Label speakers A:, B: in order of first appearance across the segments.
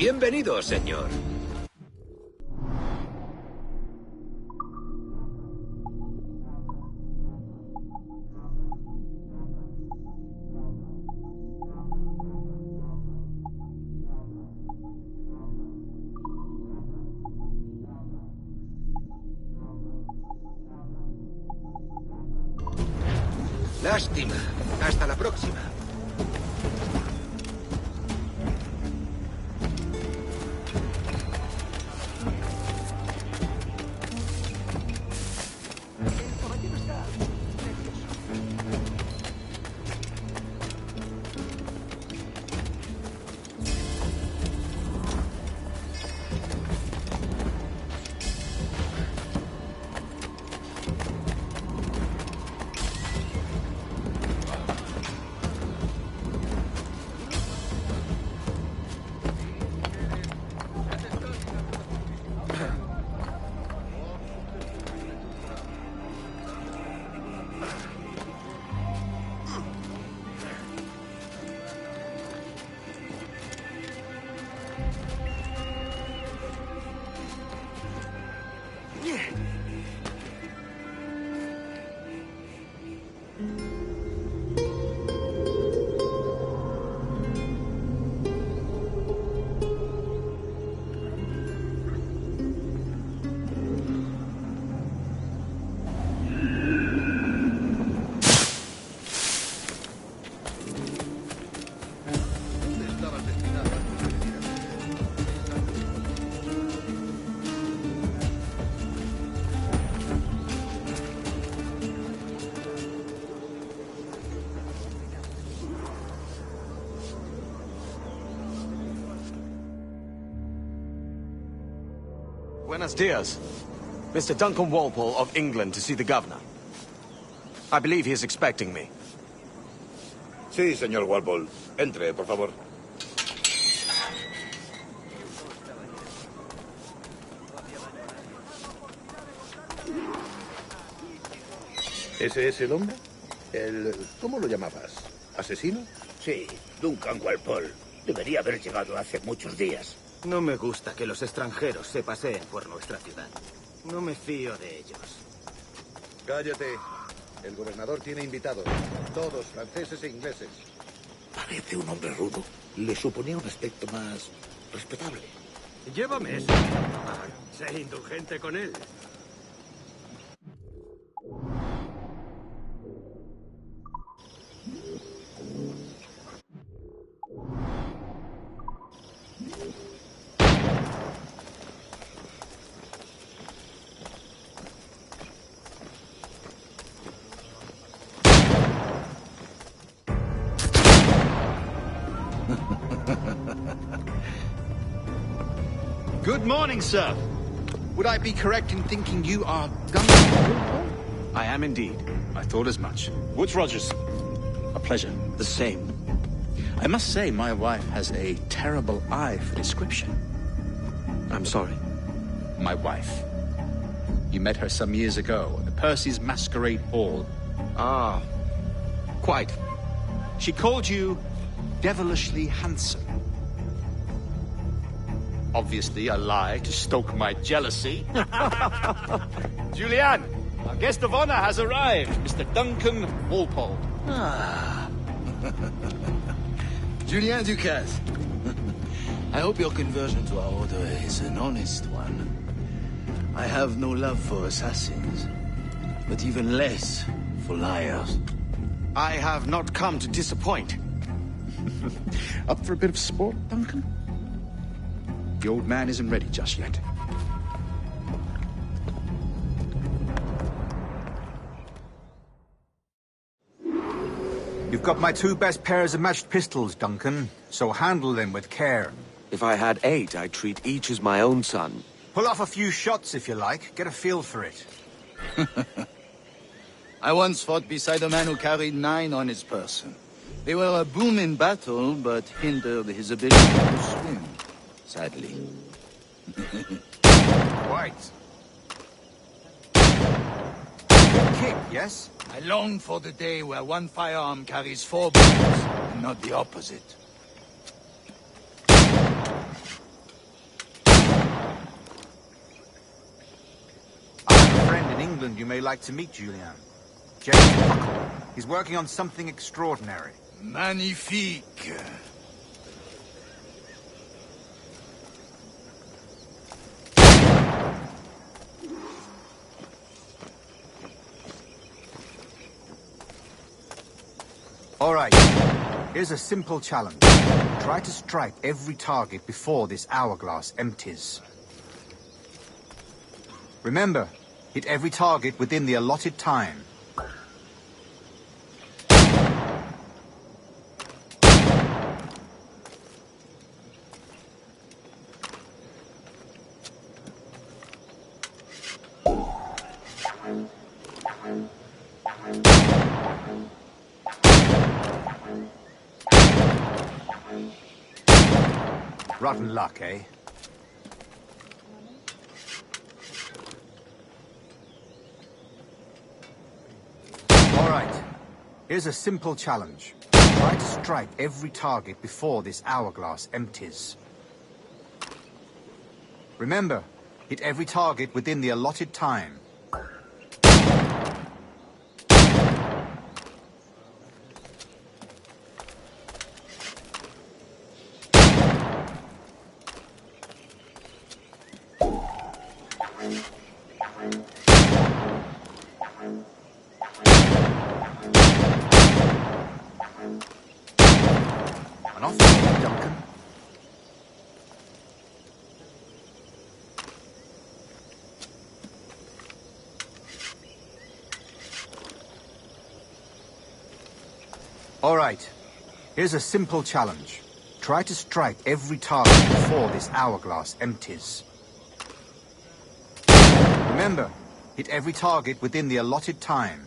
A: Bienvenido, señor. Lástima. Hasta la próxima.
B: Buenos dias. Mr. Duncan Walpole of England to see the governor. I believe he is expecting me.
C: Sí, señor Walpole. Entre, por favor. ¿Ese es el hombre? ¿Cómo lo llamabas? ¿Asesino?
D: Sí, Duncan Walpole. Debería haber llegado hace muchos días.
E: No me gusta que los extranjeros se paseen por nuestra ciudad. No me fío de ellos.
C: Cállate. El gobernador tiene invitados. Todos franceses e ingleses.
D: Parece un hombre rudo. Le suponía un aspecto más respetable.
A: Llévame eso. Sé indulgente con él.
F: Good morning, sir. Would I be correct in thinking you are Duncan?
B: I am indeed.
F: I thought as much. Woods Rogers. A pleasure.
B: The same.
F: I must say, my wife has a terrible eye for description.
B: I'm sorry.
F: My wife. You met her some years ago at the Percy's Masquerade Ball.
B: Ah, quite.
F: She called you devilishly handsome. Obviously a lie to stoke my jealousy. Julianne, our guest of honor has arrived, Mr. Duncan Walpole.
G: Ah. Julien Ducasse. I hope your conversion to our order is an honest one. I have no love for assassins, but even less for liars.
B: I have not come to disappoint.
F: Up for a bit of sport, Duncan? The old man isn't ready just yet.
H: You've got my 2 best pairs of matched pistols, Duncan, so handle them with care.
B: If I had 8, I'd treat each as my own son.
H: Pull off a few shots if you like. Get a feel for it.
G: I once fought beside a man who carried 9 on his person. They were a boom in battle, but hindered his ability to swim, sadly.
H: Quite. Good kick, yes?
G: I long for the day where one firearm carries 4 bullets, and not the opposite.
H: England you may like to meet Julian. James Buckle. He's working on something extraordinary.
G: Magnifique.
H: All right. Here's a simple challenge. Try to strike every target before this hourglass empties. Remember, hit every target within the allotted time. Rotten luck, eh? All right. Here's a simple challenge. Try to strike every target before this hourglass empties. Remember, hit every target within the allotted time. And off you go, Duncan. All right. Here's a simple challenge. Try to strike every target before this hourglass empties. Remember, hit every target within the allotted time.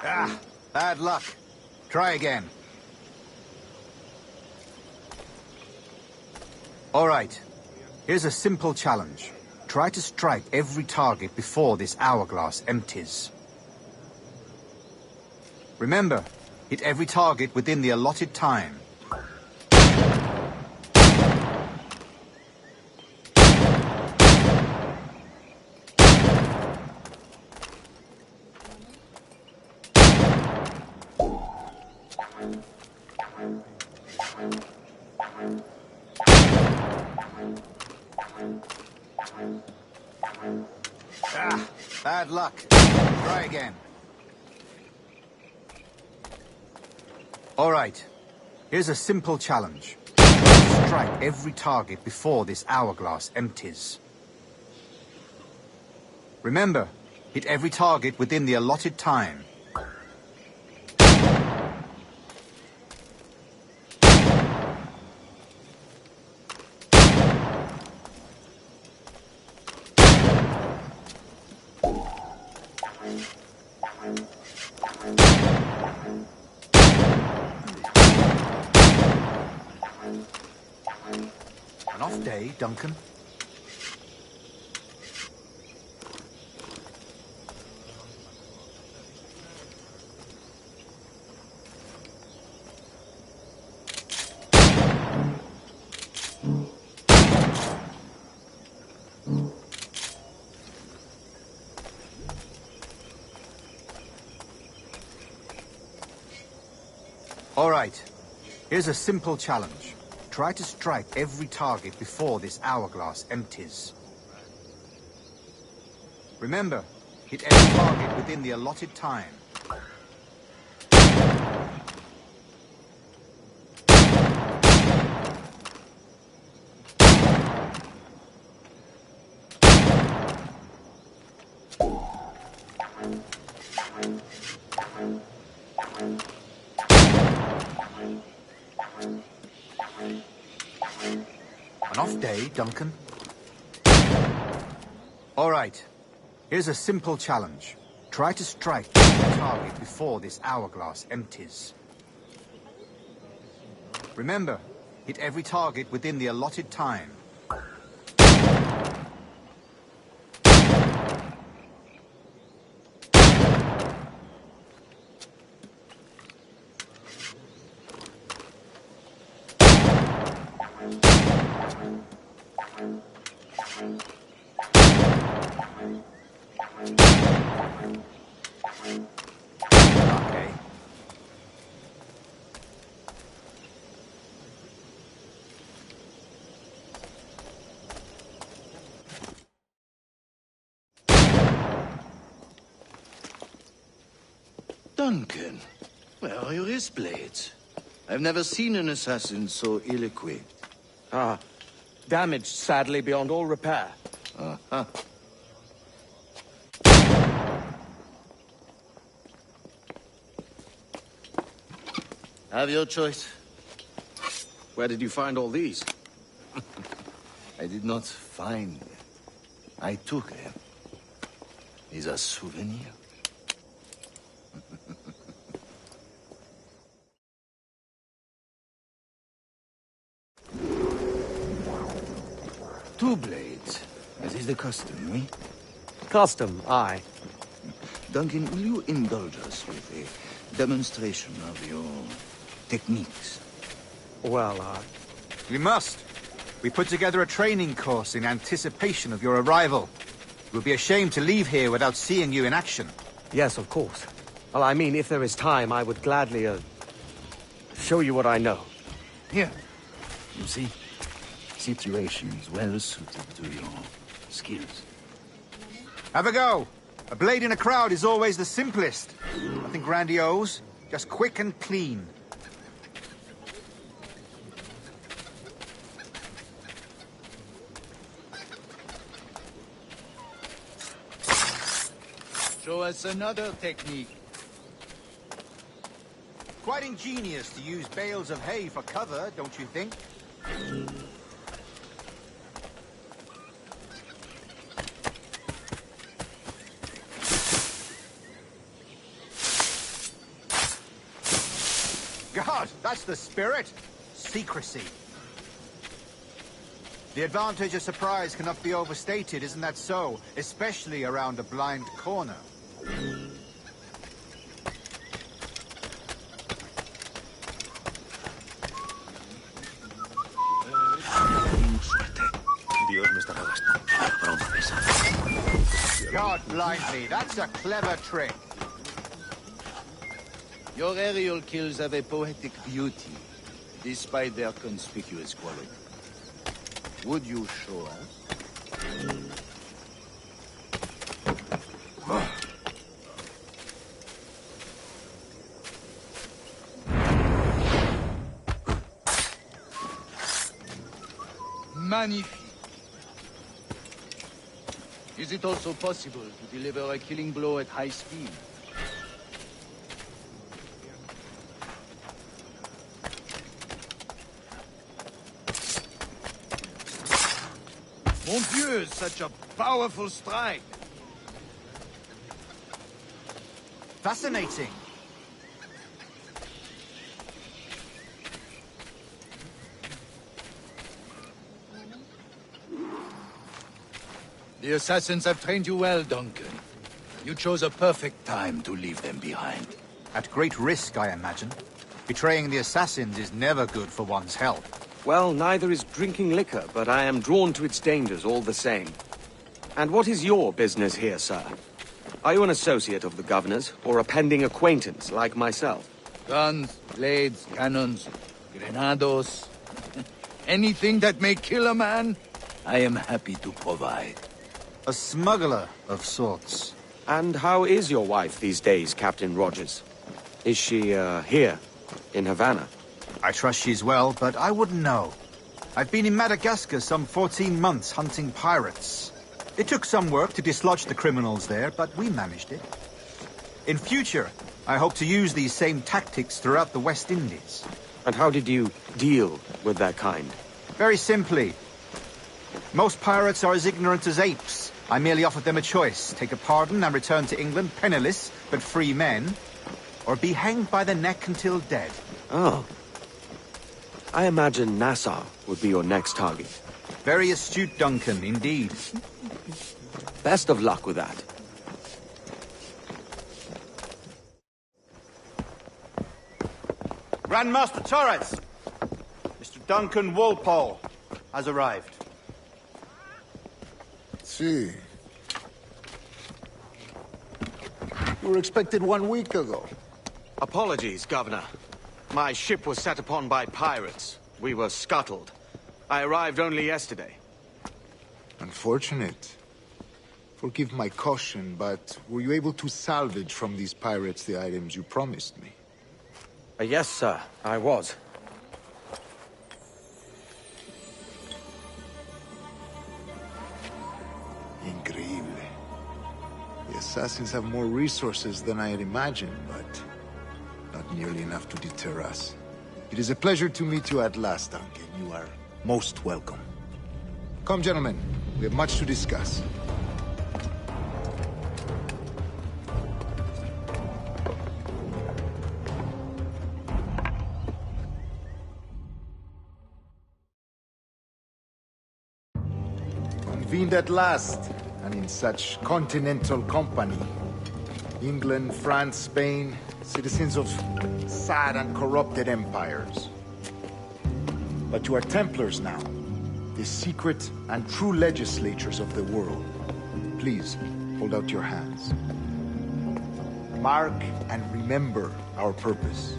H: Ah, bad luck. Try again. All right. Here's a simple challenge. Try to strike every target before this hourglass empties. Remember, hit every target within the allotted time. Ah, bad luck. Try again. All right. Here's a simple challenge. Try to strike every target before this hourglass empties. Remember, hit every target within the allotted time. An off day, Duncan. All right. Here's a simple challenge. Try to strike every target before this hourglass empties. Remember, hit every target within the allotted time. An off day, Duncan. All right. Here's a simple challenge. Try to strike every target before this hourglass empties. Remember, Hit every target within the allotted time. Okay.
G: Duncan, where are your wrist blades? I've never seen an assassin so ill-equipped.
B: Ah, damaged sadly beyond all repair.
G: Uh-huh. Have your choice.
B: Where did you find all these?
G: I did not find them. I took them. These are souvenirs. Two blades, as is the custom, oui?
B: Custom, aye.
G: Duncan, will you indulge us with a demonstration of your techniques?
B: Well,
H: We must. We put together a training course in anticipation of your arrival. It would be a shame to leave here without seeing you in action.
B: yes, of course. Well, I mean, if there is time, I would gladly, show you what I know.
G: Here. You see? Situation is well suited to your skills.
H: Have a go. A blade in a crowd is always the simplest. Nothing grandiose, just quick and clean.
G: Show us another technique.
H: Quite ingenious to use bales of hay for cover, don't you think? God, that's the spirit. Secrecy. The advantage of surprise cannot be overstated, isn't that so? Especially around a blind corner. God blind me, that's a clever trick.
G: Your aerial kills have a poetic beauty, despite their conspicuous quality. Would you show us? Magnifique. Is it also possible to deliver a killing blow at high speed? Mon Dieu, such a powerful strike!
H: Fascinating.
G: The assassins have trained you well, Duncan. You chose a perfect time to leave them behind.
H: At great risk, I imagine. Betraying the assassins is never good for one's health.
B: Well, neither is drinking liquor, but I am drawn to its dangers all the same. And what is your business here, sir? Are you an associate of the governor's, or a pending acquaintance like myself?
G: Guns, blades, cannons, grenados. Anything that may kill a man, I am happy to provide.
H: A smuggler of sorts.
B: And how is your wife these days, Captain Rogers? Is she, here, in Havana?
H: I trust she's well, but I wouldn't know. I've been in Madagascar some 14 months hunting pirates. It took some work to dislodge the criminals there, but we managed it. In future, I hope to use these same tactics throughout the West Indies.
B: And how did you deal with that kind?
H: Very simply. Most pirates are as ignorant as apes. I merely offered them a choice. Take a pardon and return to England penniless, but free men. Or be hanged by the neck until dead.
B: Oh. I imagine Nassau would be your next target.
H: Very astute, Duncan, indeed.
B: Best of luck with that.
H: Grandmaster Torres! Mr. Duncan Walpole has arrived.
I: See. You were expected 1 week ago.
B: Apologies, Governor. My ship was set upon by pirates. We were scuttled. I arrived only yesterday.
I: Unfortunate. Forgive my caution, but were you able to salvage from these pirates the items you promised me?
B: Yes, sir. I was.
I: Increíble. The assassins have more resources than I had imagined, but not nearly enough to deter us. It is a pleasure to meet you at last, Duncan. You are most welcome. Come, gentlemen. We have much to discuss. Convened at last, and in such continental company. England, France, Spain, citizens of sad and corrupted empires. But you are Templars now, the secret and true legislators of the world. Please, hold out your hands. Mark and remember our purpose.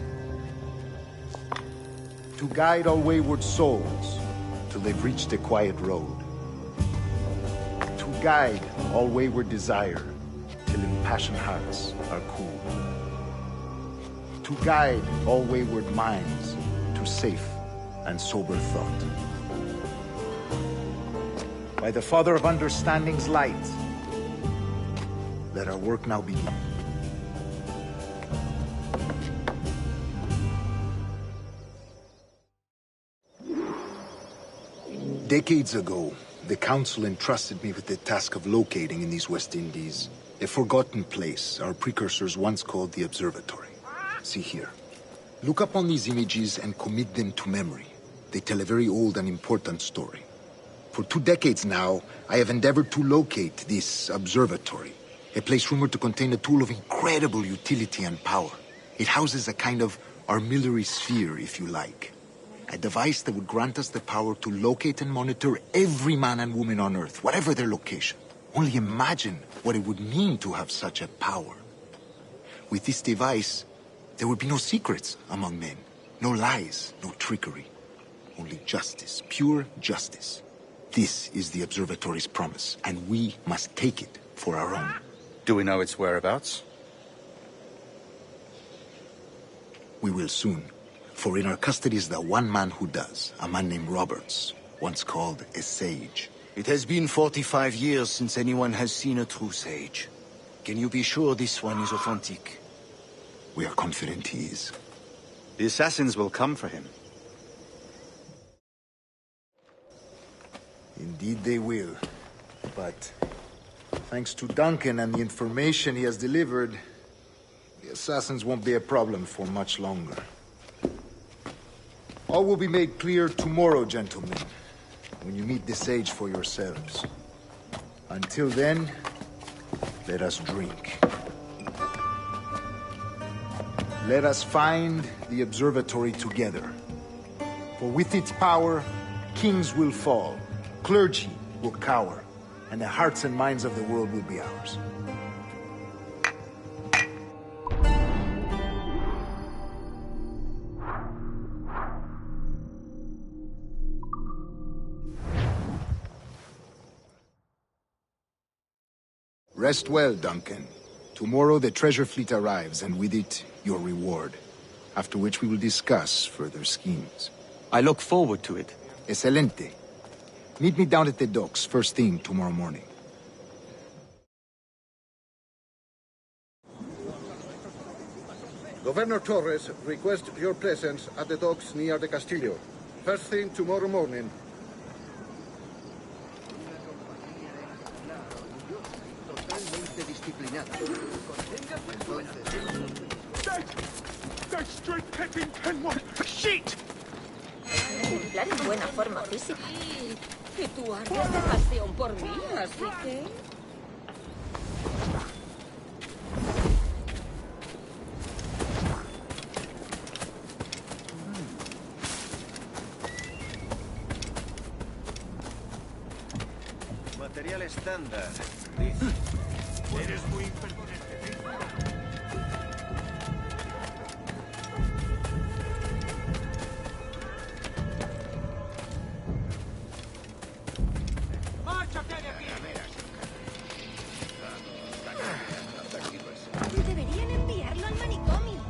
I: To guide all wayward souls till they've reached a quiet road. To guide all wayward desire till impassioned hearts are cool. To guide all wayward minds to safe and sober thought. By the Father of Understanding's light, let our work now begin. Decades ago, the Council entrusted me with the task of locating in these West Indies a forgotten place our precursors once called the Observatory. See here. Look upon these images and commit them to memory. They tell a very old and important story. For 2 decades now, I have endeavored to locate this observatory, a place rumored to contain a tool of incredible utility and power. It houses a kind of armillary sphere, if you like. A device that would grant us the power to locate and monitor every man and woman on Earth, whatever their location. Only imagine what it would mean to have such a power. With this device, there would be no secrets among men, no lies, no trickery. Only justice, pure justice. This is the observatory's promise, and we must take it for our own.
H: Do we know its whereabouts?
I: We will soon. For in our custody is the one man who does, a man named Roberts, once called a sage.
G: It has been 45 years since anyone has seen a true sage. Can you be sure this one is authentic?
I: We are confident he is.
H: The assassins will come for him.
I: Indeed they will. But thanks to Duncan and the information he has delivered, the assassins won't be a problem for much longer. All will be made clear tomorrow, gentlemen, when you meet the sage for yourselves. Until then, let us drink. Let us find the observatory together. For with its power, kings will fall, clergy will cower, and the hearts and minds of the world will be ours. Rest well, Duncan. Tomorrow the treasure fleet arrives, and with it, your reward. After which we will discuss further schemes.
B: I look forward to it.
I: Excelente. Meet me down at the docks first thing tomorrow morning.
C: Governor Torres requests your presence at the docks near the Castillo. First thing tomorrow morning.
A: That street-cutting can what? Shit!
J: ejemplar en buena forma física.
K: Y tú ardes de pasión por mí, así que...
A: Material estándar. Dice. Eres muy impertinente.
K: ¡Márchate de aquí!
J: Deberían enviarlo al manicomio.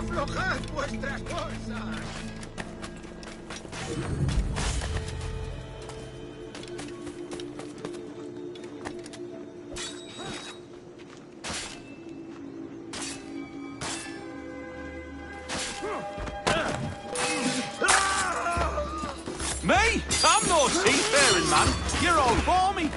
A: ¡Aflojad vuestras bolsas!
B: Me? I'm no seafaring man. You're all for me.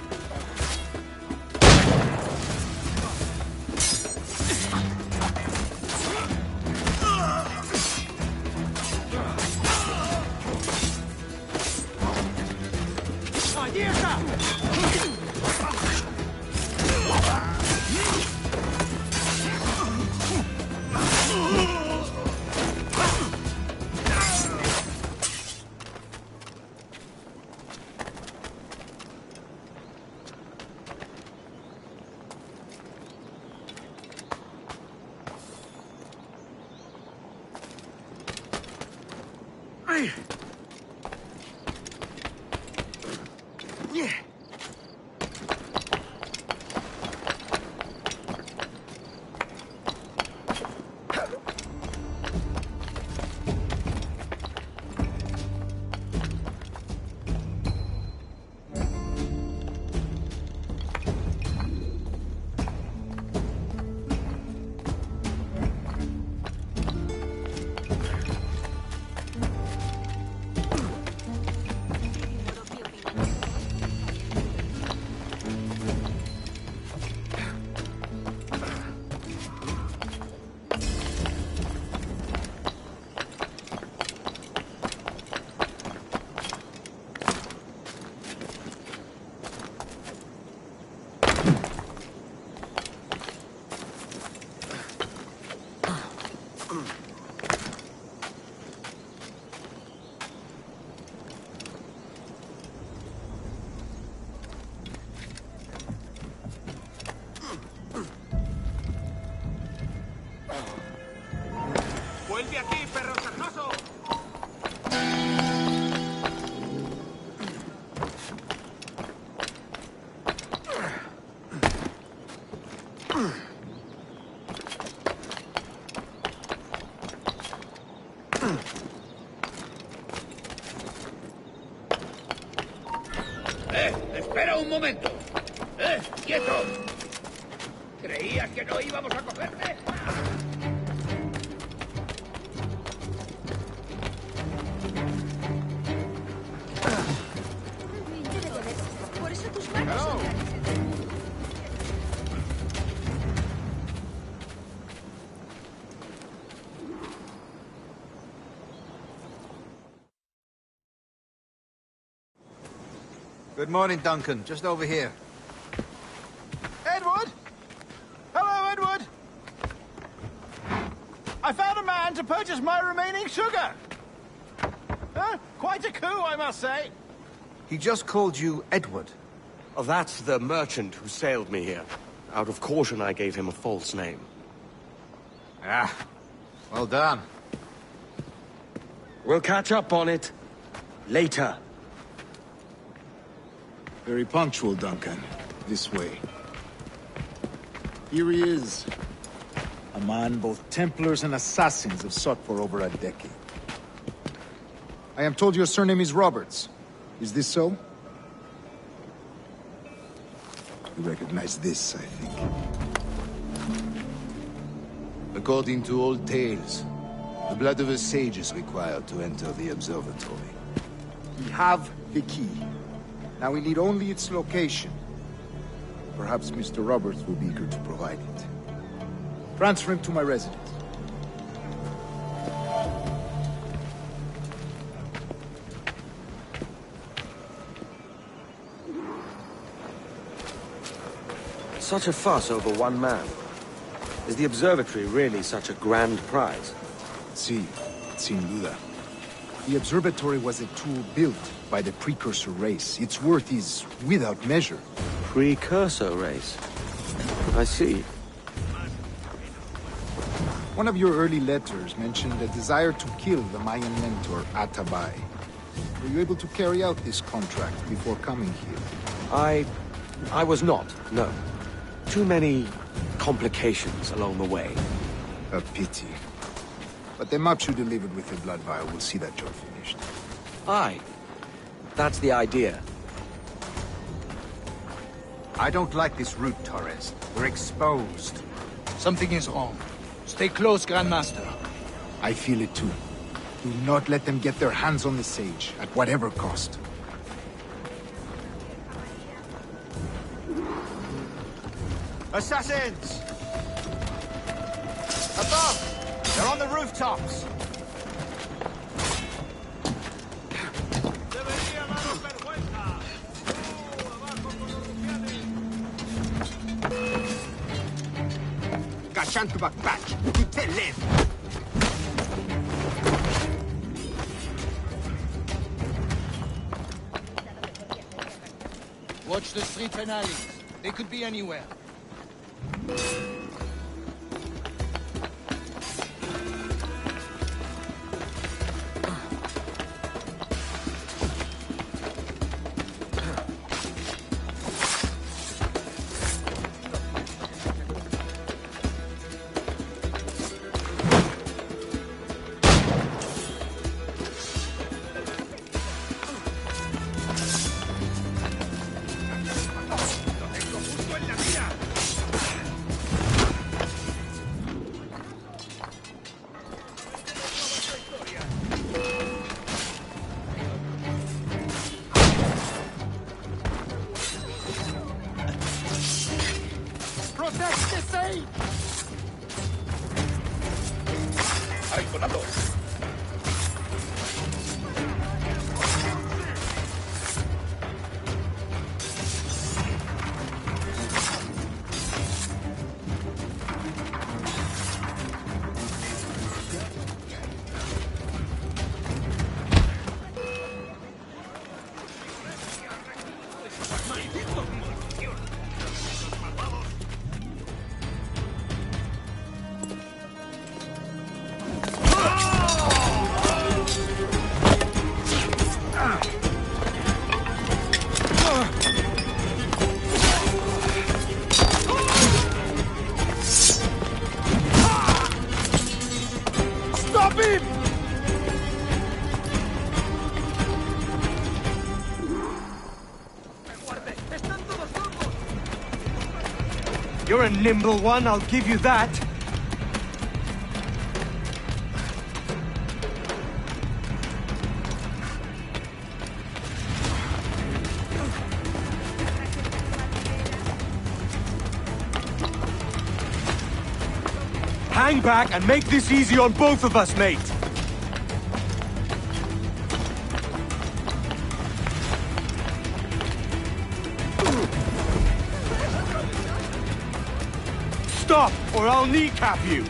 A: ¡Vuelve aquí, perro sarnoso!
D: ¡Espera un momento! ¡Quieto! ¿Creías que no íbamos a cogerte?
J: Por eso tus manos son tan...
H: Good morning, Duncan. Just over here. Edward? Hello, Edward! I found a man to purchase my remaining sugar! Huh? Quite a coup, I must say. He just called you Edward.
B: Oh, that's the merchant who sailed me here. Out of caution, I gave him a false name.
H: Ah, well done.
B: We'll catch up on it later.
I: Very punctual, Duncan. This way. Here he is. A man both Templars and Assassins have sought for over a decade. I am told your surname is Roberts. Is this so? You recognize this, I think.
G: According to old tales, the blood of a sage is required to enter the observatory.
I: We have the key. Now we need only its location. Perhaps Mr. Roberts will be eager to provide it. Transfer him to my residence.
B: Such a fuss over one man. Is the observatory really such a grand prize?
I: Sí, sin duda. The observatory was a tool built by the precursor race. Its worth is without measure.
B: Precursor race? I see.
I: One of your early letters mentioned a desire to kill the Mayan mentor, Atabay. Were you able to carry out this contract before coming here?
B: I was not, no. Too many complications along the way.
I: A pity. But the maps you delivered with the blood vial will see that job finished.
B: Aye. That's the idea.
H: I don't like this route, Torres. We're exposed.
F: Something is wrong. Stay close, Grandmaster.
I: I feel it too. Do not let them get their hands on the sage, at whatever cost.
H: Assassins! Above! They're on the rooftops!
F: Watch the streets and alleys. They could be anywhere.
B: You're a nimble one, I'll give you that. Hang back and make this easy on both of us, mate. Stop, or I'll kneecap you!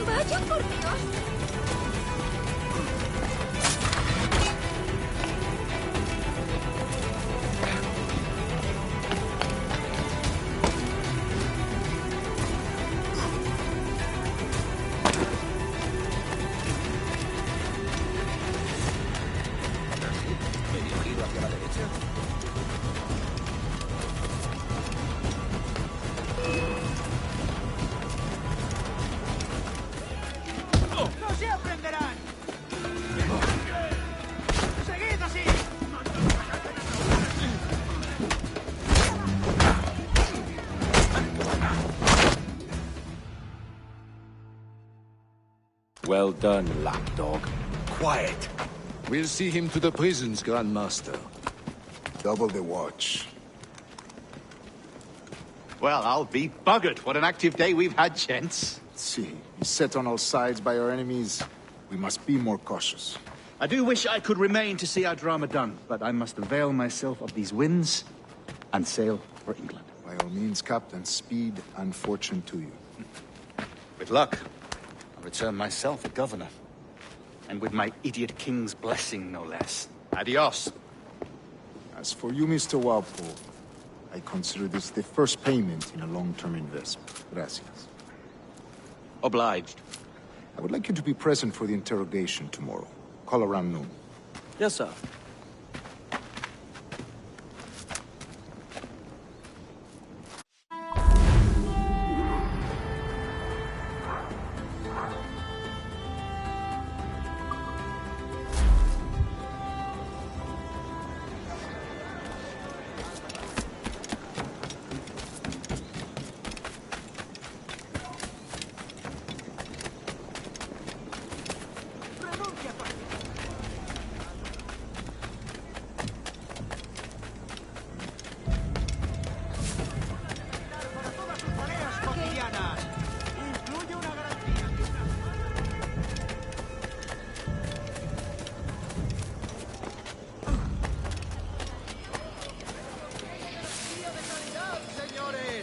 J: Vaya por Dios.
D: Medio giro hacia la derecha.
F: ¡No se aprenderán! ¡Seguid así!
B: Well done, lapdog.
A: Quiet. We'll see him to the prisons, Grandmaster.
I: Double the watch.
H: Well, I'll be buggered. What an active day we've had, gents.
I: See, set on all sides by our enemies. We must be more cautious.
H: I do wish I could remain to see our drama done, but I must avail myself of these winds and sail for England.
I: By all means, Captain, speed and fortune to you.
H: With luck, I'll return myself a governor. And with my idiot king's blessing, no less. Adios.
I: As for you, Mr. Walpole, I consider this the first payment in a long-term investment. Gracias.
B: Obliged.
I: I would like you to be present for the interrogation tomorrow. Call around noon.
B: Yes, sir.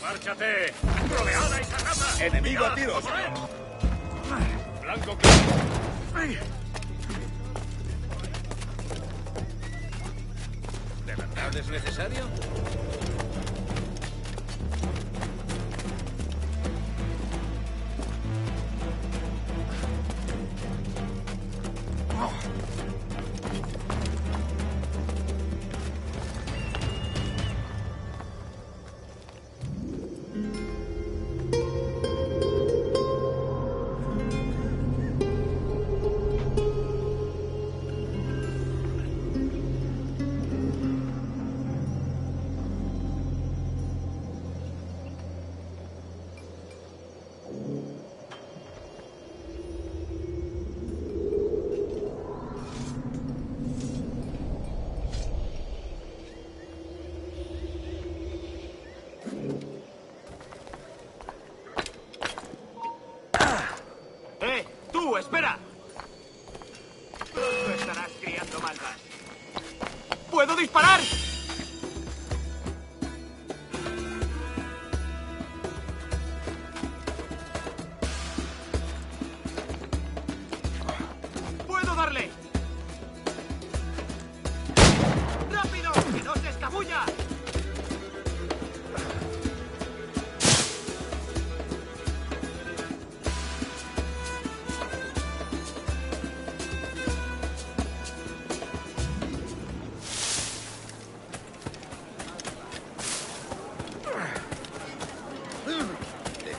D: ¡Márchate! ¡Rodeada y sacada!
A: ¡Enemigo a tiros!
D: ¡Blanco claro! ¿De verdad es necesario?
F: ¡Tú, espera! Pronto estarás criando malvas. ¡Puedo disparar! ¡Puedo darle! ¡Rápido! ¡Que no se escabulla!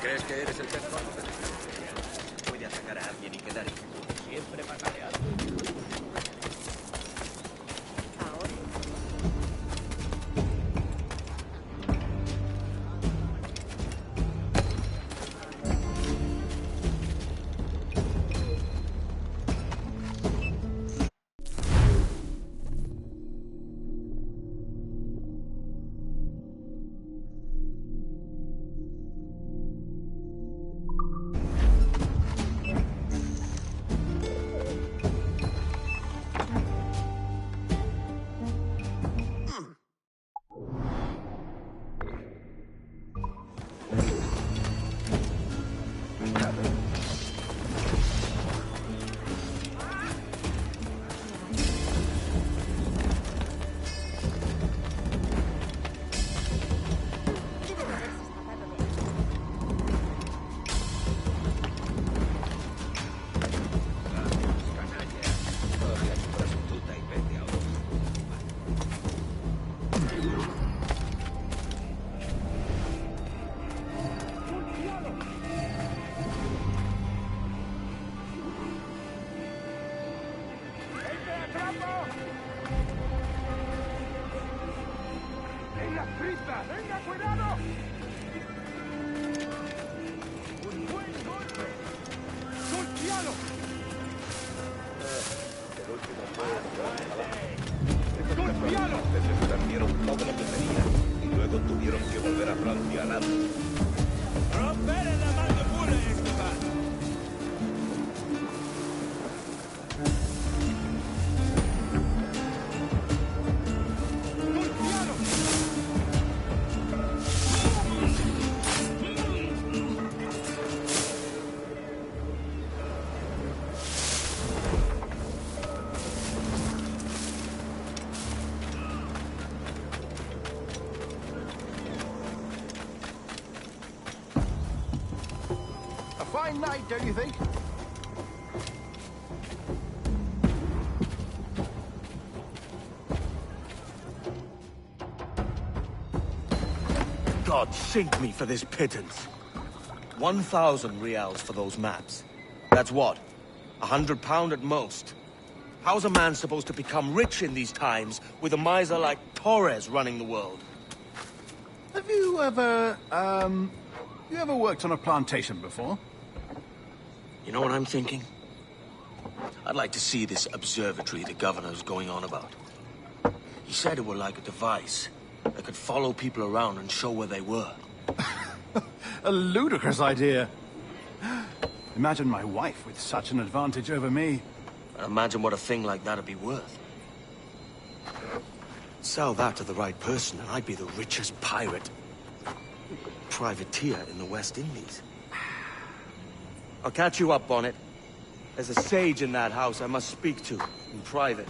D: ¿Crees que eres el casco?
E: Puede atacar a alguien y quedar impune.
D: Siempre mataré a algo. hacia el amo.
A: ¡Romper la mandíbula, Esteban!
F: A fine night, don't you think?
B: God sink me for this pittance. 1,000 reals for those maps. That's what? £100 at most. How's a man supposed to become rich in these times with a miser like Torres running the world?
F: Have you ever, you ever worked on a plantation before?
B: You know what I'm thinking? I'd like to see this observatory the governor's going on about. He said it were like a device that could follow people around and show where they were.
F: A ludicrous idea. Imagine my wife with such an advantage over me.
B: And imagine what a thing like that'd be worth. Sell that to the right person and I'd be the richest pirate. Privateer in the West Indies. I'll catch you up on it. There's a sage in that house I must speak to, in private.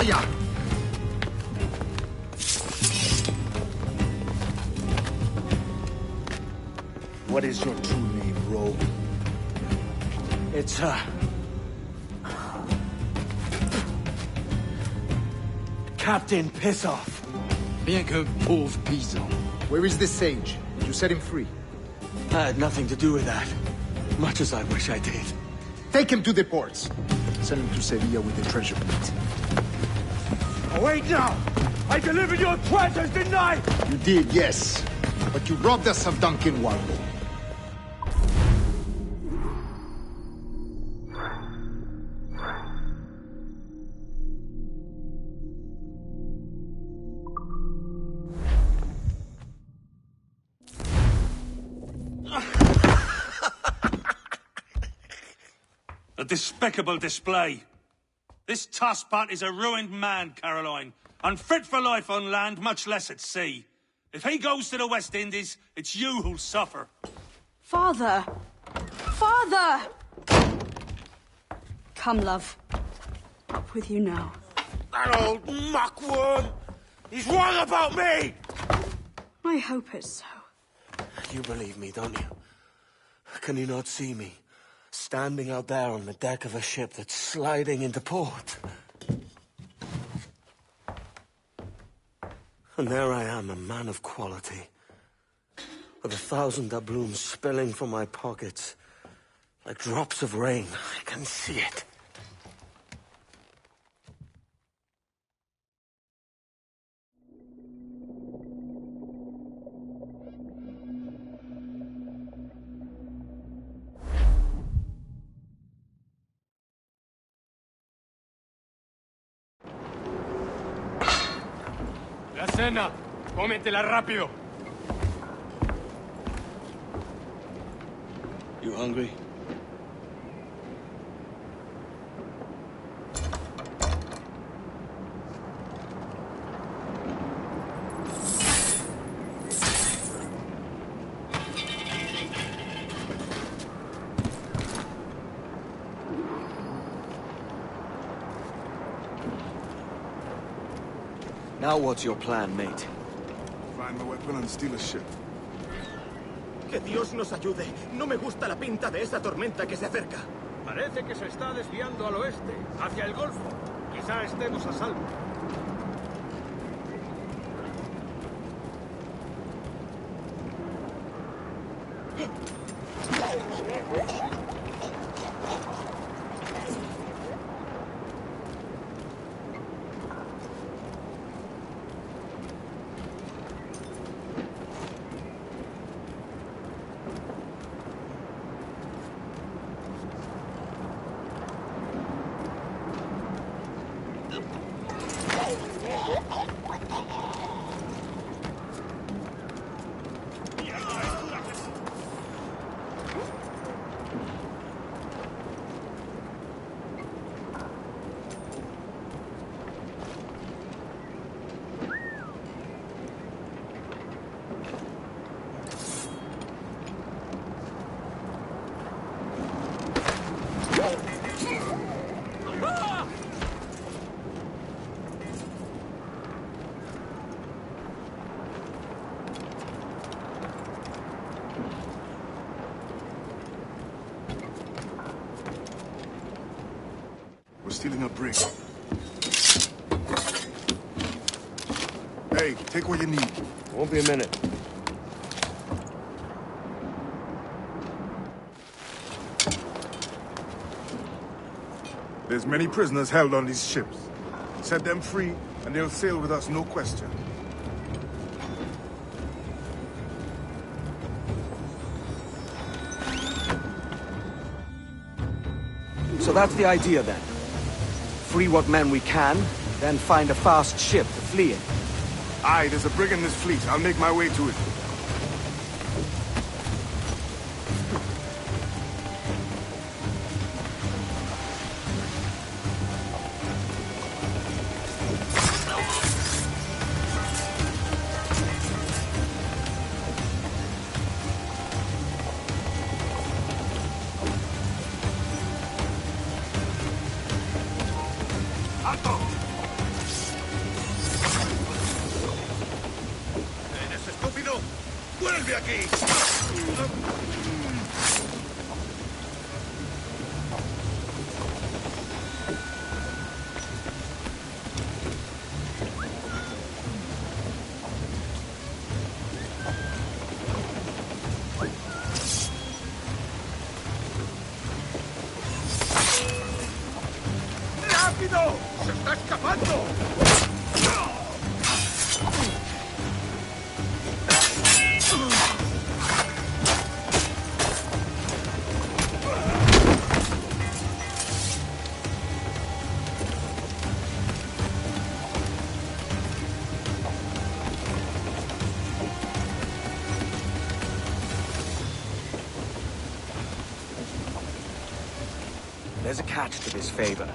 H: allá!
F: What is your true name, rogue?
B: It's, Captain Pissoff.
G: Bien que pauvre paysan.
I: Where is the sage? Did you set him free?
B: I had nothing to do with that. Much as I wish I did.
I: Take him to the ports. Send him to Sevilla with the treasure plate.
A: Wait now! I delivered your treasures, didn't I?
I: You did, yes. But you robbed us of Duncan Warlow.
A: A despicable display. This tosspot is a ruined man, Caroline. Unfit for life on land, much less at sea. If he goes to the West Indies, it's you who'll suffer.
L: Father! Father! Come, love. Up with you now.
A: That old muckworm! He's wrong about me!
L: I hope it's so.
B: You believe me, don't you? Can you not see me? Standing out there on the deck of a ship that's sliding into port. And there I am, a man of quality. With 1,000 doubloons spilling from my pockets. Like drops of rain. I can see it.
A: La cena. Cómetela rápido.
G: You hungry?
B: Now what's your plan, mate?
F: Find the weapon and steal a ship.
E: Que Dios nos ayude. No me gusta la pinta de esa tormenta que se acerca.
D: Parece que se está desviando al oeste, hacia el Golfo. Quizá estemos a salvo.
F: We're stealing a brig. Hey, take what you need.
B: Won't be a minute.
F: There's many prisoners held on these ships. Set them free, and they'll sail with us, no question.
B: So that's the idea, then. Free what men we can, then find a fast ship to flee in.
F: Aye, there's a brig in this fleet. I'll make my way to it.
A: ¡Alto!
D: de aquí! ¡Rápido! ¡Se está escapando!
B: There's a catch to this favor.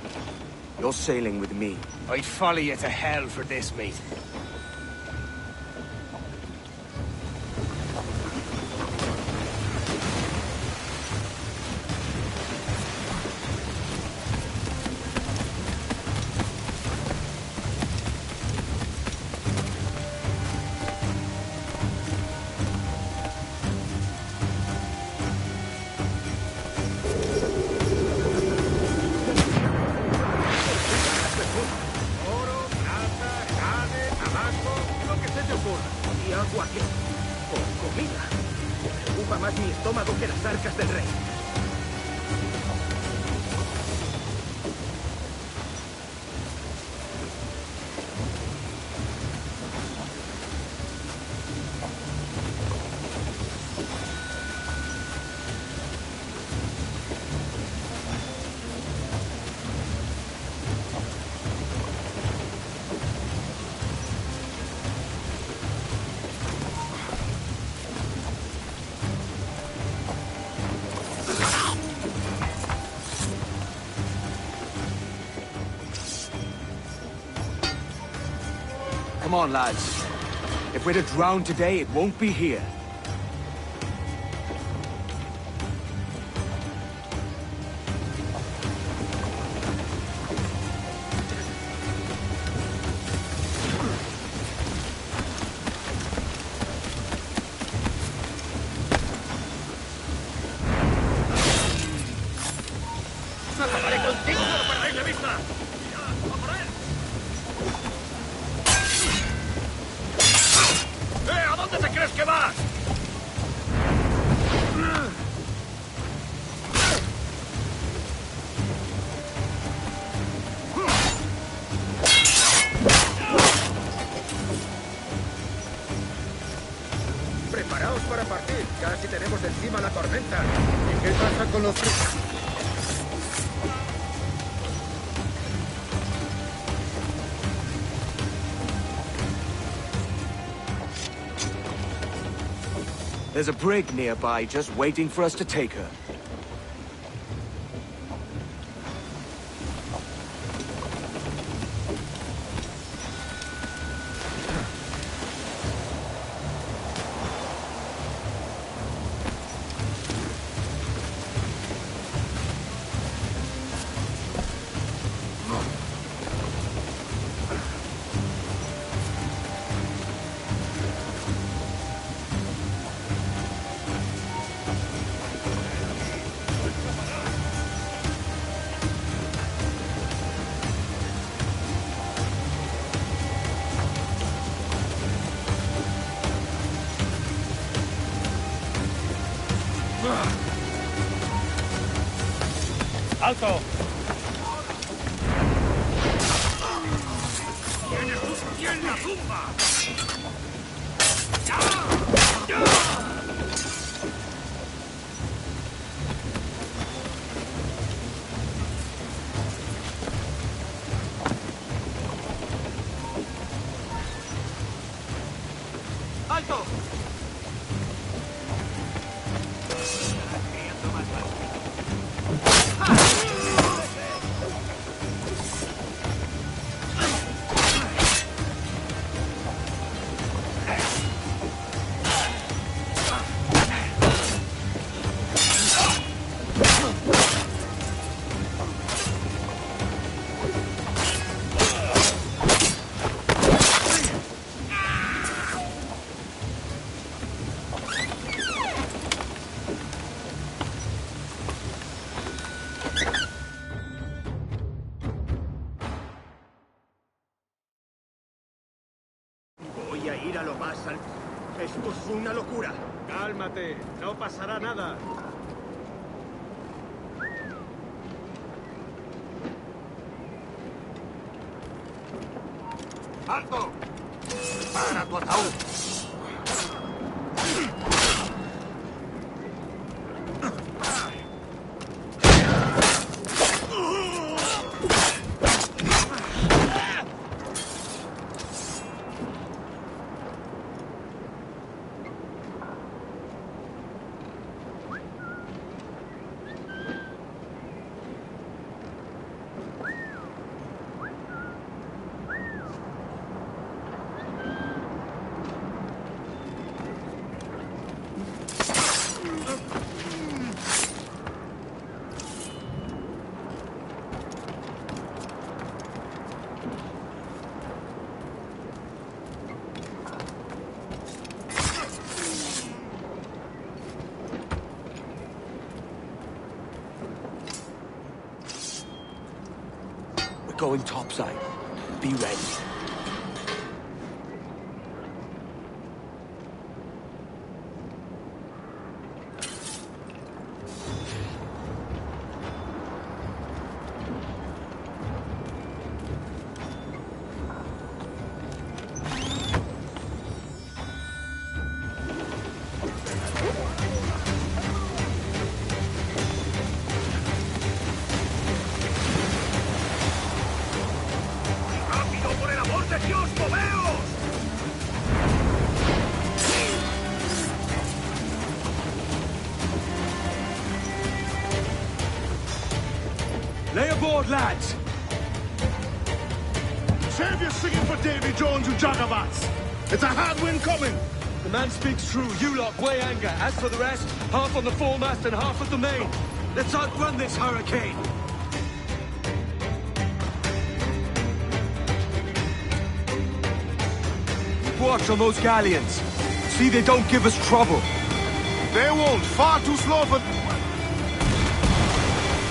B: You're sailing with me.
E: I'd follow you to hell for this, mate.
D: Y agua qué. O comida. Me preocupa más mi estómago que las arcas del rey.
B: Come on, lads. If we're to drown today, it won't be here.
D: ¡Acabaré contigo! ¡No perdáis de vista! ¡A por él! ¿A dónde te crees que vas? Preparaos para partir. Casi tenemos encima la tormenta. ¿Y qué pasa con los...
B: There's a brig nearby just waiting for us to take her.
A: ¡Alto!
D: ¡Tienes un pie en la tumba!
E: ¡Alto! ir a lo más alto. Esto es una locura.
B: Cálmate, no pasará nada.
D: ¡Alto! ¡Para tu ataúd!
B: Going topside. Be ready.
A: Lay aboard, lads!
M: Save your singing for Davy Jones, you jagabats! It's a hard wind coming!
B: The man speaks true. You lot weigh anchor. As for the rest, half on the foremast and half at the main. Let's outrun this hurricane. Watch on those galleons. See they don't give us trouble.
M: They won't. Far too slow for...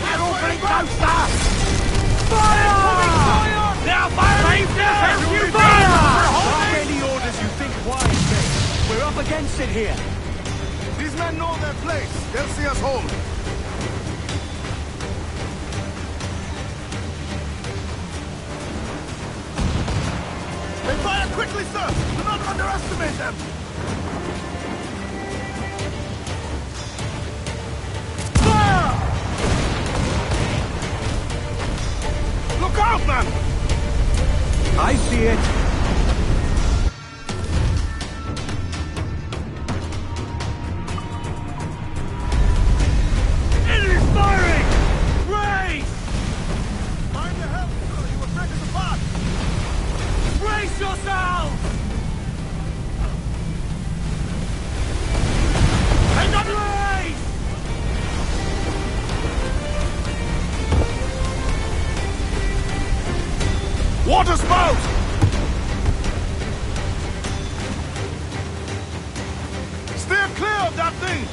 D: ¡They're opening closer!
A: Fire!
D: They're firing!
A: You
B: Mark any orders you think wise, mate. We're up against it here.
M: These men know their place. They'll see us home. They fire quickly, sir! Do not underestimate them! Fire! Look out, man!
B: I see it.
A: Enemy's firing! Race!
M: Mind the help, sir! You will break us apart!
A: Brace yourselves!
M: Hang on!
A: Race!
M: Water spout! Steer clear of that thing!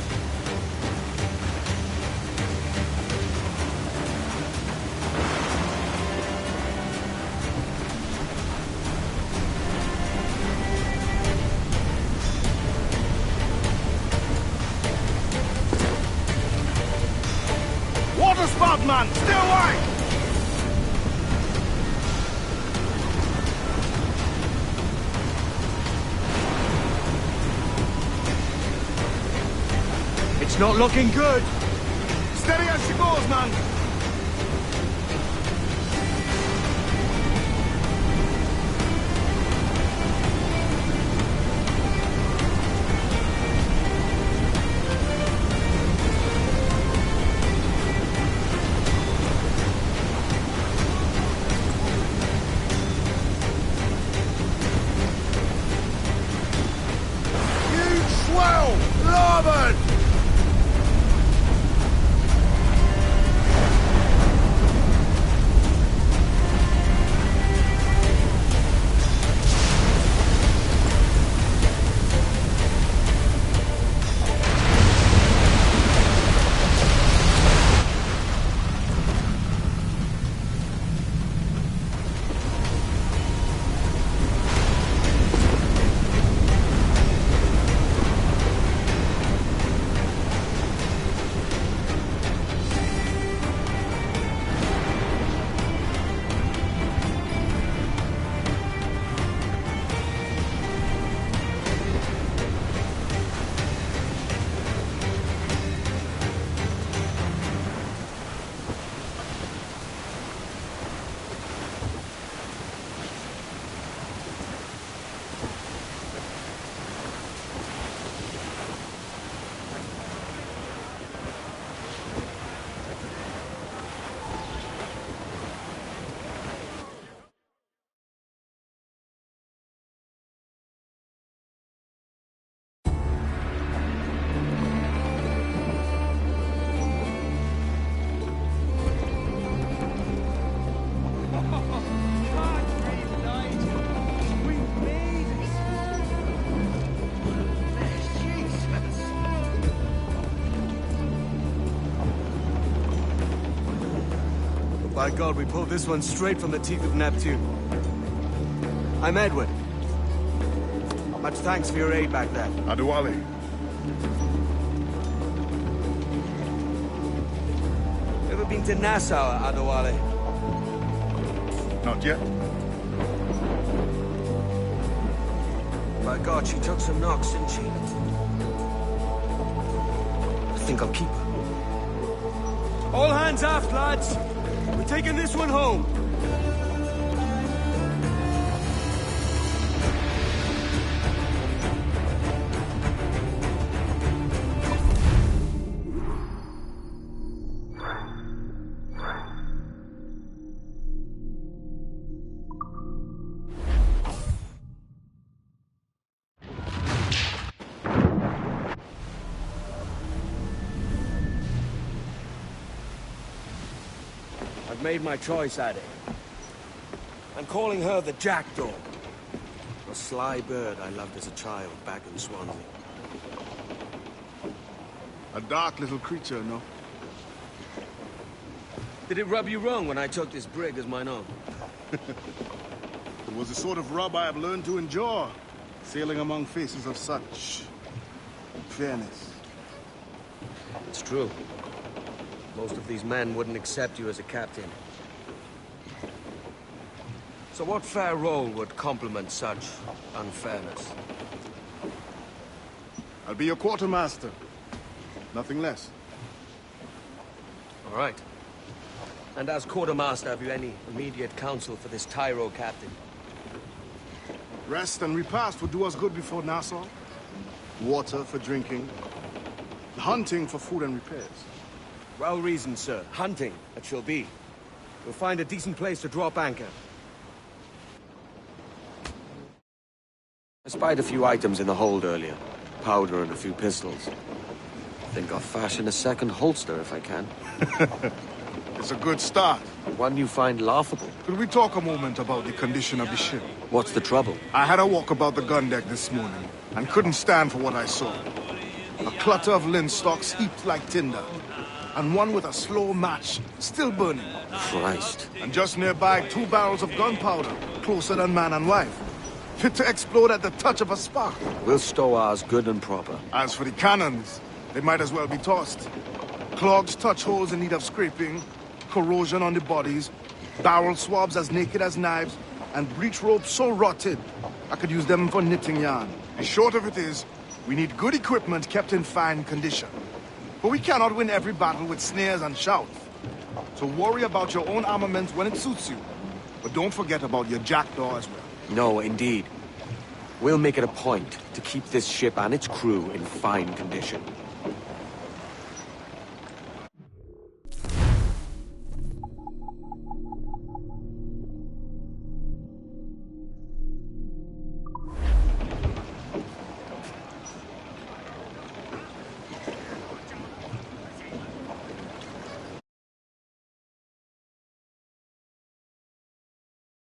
M: Water spout, man! Stay away!
B: It's not looking good.
M: Steady as she goes, man! Huge swell! Larboard!
B: By God, we pulled this one straight from the teeth of Neptune. I'm Edward. Much thanks for your aid back there.
M: Adewale.
B: Ever been to Nassau, Adewale?
M: Not yet.
B: By God, she took some knocks, didn't she? I think I'll keep her. All hands aft, lads! We're taking this one home. I've made my choice, Addy. I'm calling her the Jackdaw. A sly bird I loved as a child back in Swansea.
M: A dark little creature, no?
B: Did it rub you wrong when I took this brig as mine own?
M: It was the sort of rub I have learned to endure, sailing among faces of such fairness.
B: It's true. Most of these men wouldn't accept you as a captain. So what fair role would complement such unfairness?
M: I'll be your quartermaster. Nothing less.
B: All right. And as quartermaster, have you any immediate counsel for this Tyro captain?
M: Rest and repast would do us good before Nassau. Water for drinking. Hunting for food and repairs.
B: Well reasoned, sir. Hunting, it shall be. We'll find a decent place to drop anchor. I spied a few items in the hold earlier. Powder and a few pistols. Think I'll fashion a second holster if I can.
M: It's a good start.
B: One you find laughable.
M: Could we talk a moment about the condition of the ship?
B: What's the trouble?
M: I had a walk about the gun deck this morning, and couldn't stand for what I saw. A clutter of linstocks heaped like tinder, and one with a slow match, still burning.
B: Christ.
M: And just nearby, 2 barrels of gunpowder, closer than man and wife. Fit to explode at the touch of a spark.
B: We'll stow ours good and proper.
M: As for the cannons, they might as well be tossed. Clogged touch holes in need of scraping, corrosion on the bodies, barrel swabs as naked as knives, and breech ropes so rotted, I could use them for knitting yarn. The short of it is, we need good equipment kept in fine condition. But we cannot win every battle with snares and shouts. So worry about your own armament when it suits you. But don't forget about your jackdaw as well.
B: No, indeed. We'll make it a point to keep this ship and its crew in fine condition.